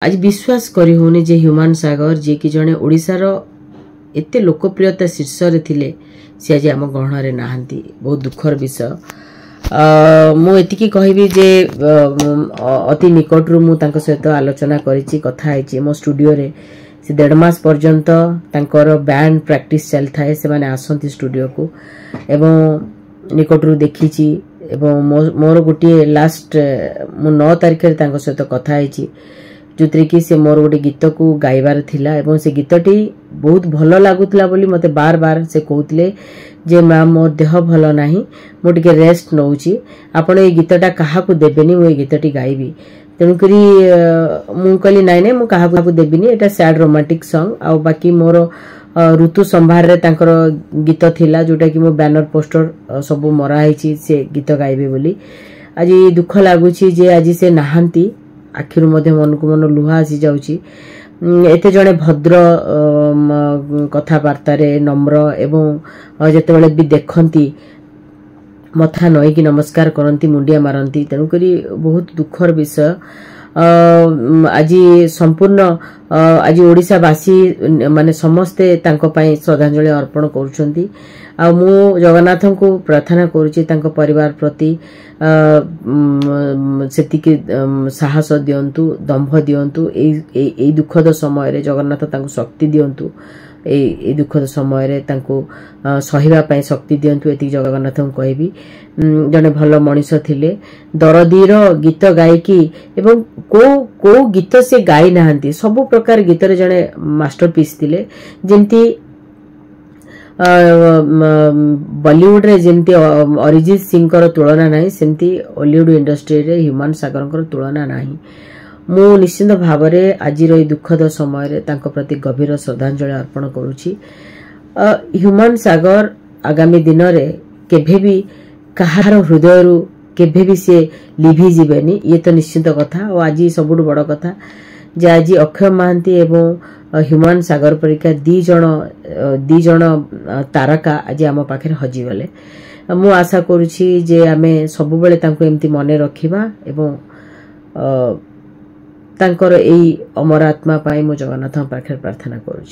आज विश्वास करी होनी जे ह्यूमान सागर जे कि जने ओडिशार एते लोकप्रियता शीर्ष रे थिले से आज आम गहन रे नाहंती। बहुत दुखर विषय। मु एतिकी कहबी जे अति निकट रु मु तांको सहित आलोचना करिछि, कथा आइछि मो स्टूडियो रे। से 1.5 मास पर्यंत तांकर बैंड प्रैक्टिस चल थाए, से माने आसंती स्टूडियो को एवं निकट रु देखिछि। एवं मोर गोटे लास्ट मु 9 तारिख रे तांको सहित कथा आइछि, जोतरे कि से मोर गोटे गीत को गाइबार थिला एवं से गीतटी बहुत भल लागुतला बोली मते बार बार से कहउतले जे मैम मोर देह भल नाही, मो टिके रेस्ट नउची, आपण ए गीतटा काहा को देबेनी, मो ए गीतटी गाइबी। तेणुकरी मु कहली नाइ नाइ मु काहा को देबिनी, एटा सैड रोमांटिक सॉन्ग। आ बाकी मोर ऋतु संभार रे तांकर गीत थिला जोटा कि मो बैनर पोस्टर सब मरा आइछि से गीत गाइबे बोली। आज दुख लागुछि जे आज से नाहंती। आखिरु मध्य मन को मन लुहा आसी जाउछि। एते जणे भद्र कथाबार्ता रे नम्र एवं जेतेबेले भी देखंती मथा नई कि नमस्कार करंती, मुंडिया मारंती। तेणुकरी बहुत दुखर विषय। आज संपूर्ण आज ओडिशावासी माने समस्ते तांको पई श्रद्धांजलि अर्पण करूछंती। आ मु जगन्नाथन को प्रार्थना करूची तांको परिवार प्रति सेतिके साहस दियंतु, दंभ दियंतु। ए दुखद समय रे जगन्नाथ तांको शक्ति दियंतु। ए दुखद समय रे तांको सहिबा पई शक्ति दियंतु। एति जगन्नाथन कहबी। जने भल मनीष थिले, दरदीर गीत गायकी एवं को गीत से गाई नाहंती। सब प्रकार गीत रे जने मास्टरपीस थिले। जेंती बॉलीवुड रे जेंती अरिजीत सिंह कर तुलना नाही, सेंती हॉलीवुड इंडस्ट्री रे ह्यूमान सागर कर तुलना नाही। मु निश्चित भाव रे आज रो दुखद समय रे तांको प्रति गभीर श्रद्धांजलि अर्पण करूची। ह्यूमान सागर आगामी दिन रे केभे भी कहार हृदय रु केभे भी से लिभि जीवेनी, ये तो निश्चित कथा। और आज सबुठ बड़ कथा जे आज अक्षय महांती एवं ह्यूमान सागर परीक्षा दी जण तारका आज आम पाखे हजि गले। मु आशा करुछि जे आमे सब बेले तांको एमती मने रखिबा एवं तांकर एई अमर आत्मा पाई मु जगन्नाथ पाखे प्रार्थना करुछि।